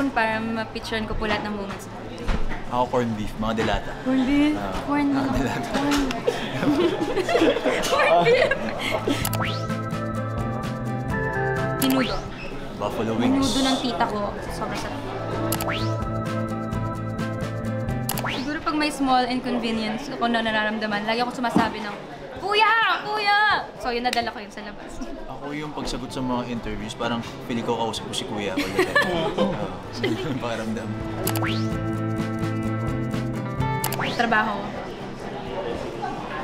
phone para ma-picturean ko po lahat ng moments. Ako corned beef, mga delata. Corned beef? Corned beef? Delata. Corned beef! Minudo. Buffalo wings. Minudo ng tita ko. Sobrang sarap. Siguro pag may small inconvenience ako na nararamdaman, lagi ako sumasabi ng, Kuya! Kuya! So yun, nadala ko yun sa labas. Ako yung pagsagot sa mga interviews, parang pili ko kausap ko si Kuya all the time. Pakaramdam. Trabaho.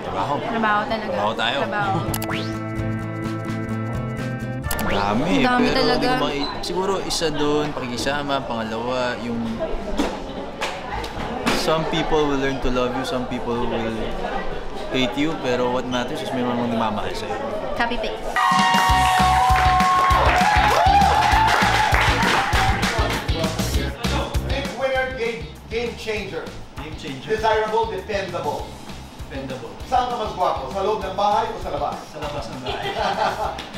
Trabaho? Trabaho talaga. Trabaho tayo. Trabaho. Marami. Ang dami pero talaga. Siguro isa doon, pakikisama. Pangalawa, yung some people will learn to love you, some people will hate you, pero what matters is may mga nagmamahal sa'yo. Copy-paste. Big winner, game changer. Game changer. Desirable, dependable. Dependable. Saan ka mas gwapo? Sa loob ng bahay o sa labas? Sa labas ng bahay.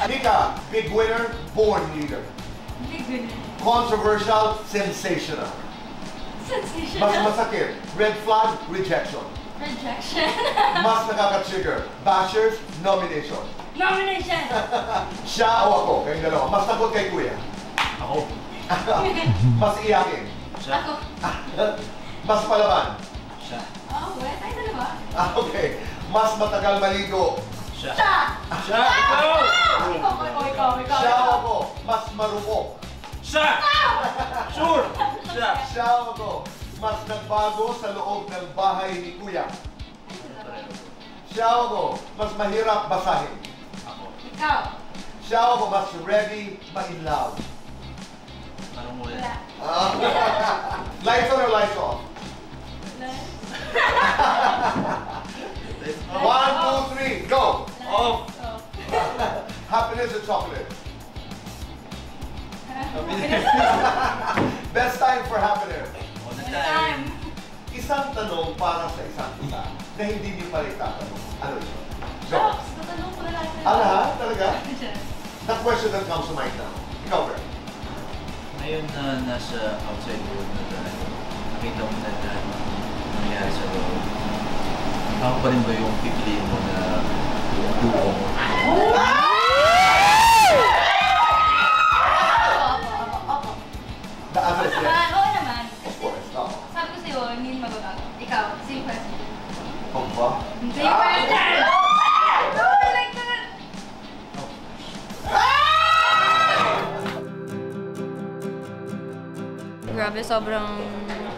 Anika, big winner, born leader. Big winner. Controversial, sensational. Sensational. Mas masakit, red flag, rejection. Rejection. Mas nakaka-trigger, bashers, nomination. Nomination. Siya o ako, kayong dalawa. Mas takot kay Kuya. Ako. Mas iyakin. Siya. Ako. Mas palaban. Siya. Oh, wait. Ay, dalawa. Okay. Mas matagal maligo. Siya. Siya! Siya! Ikaw! Ikaw. Siya o ako, mas marupok. Siya! Sure! Siya! Siya o ako, mas nagbago sa loob ng bahay ni Kuya. Siya o ako, mas mahirap basahin. Ikaw. Siya o ako, mas ready ma-in love. Parang wala. Lights on or lights off? 1, 2, 3, go! Off! Happiness or chocolate? Best time for happiness. All the time. Isang tanong para sa isang isa na hindi niyo pa rin tatanong. Ano yun? Go. Tatanong ko na lang. Lahat? Talaga? The question that comes to mind now. Ikaw, Bert. Ngayon na nasa outside world na tayo, nakita mo na lahat nangyayari sa loob. Ako pa rin ba yung pipiliin mo na buo mo? Opo. The answer is yes. Oo naman. Of course. No. Sabi ko sa'yo, hindi mababago. Ikaw, same question. Kung ba? Same question! No, I like that! Grabe, sobrang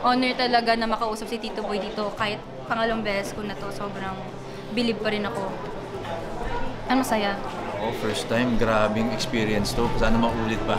honor talaga na makausap si Tito Boy dito. Kahit pangalawang beses ko na to, sobrang believe pa rin ako. Ano, masaya? Ako, first time, grabing experience to. Sana maulit pa.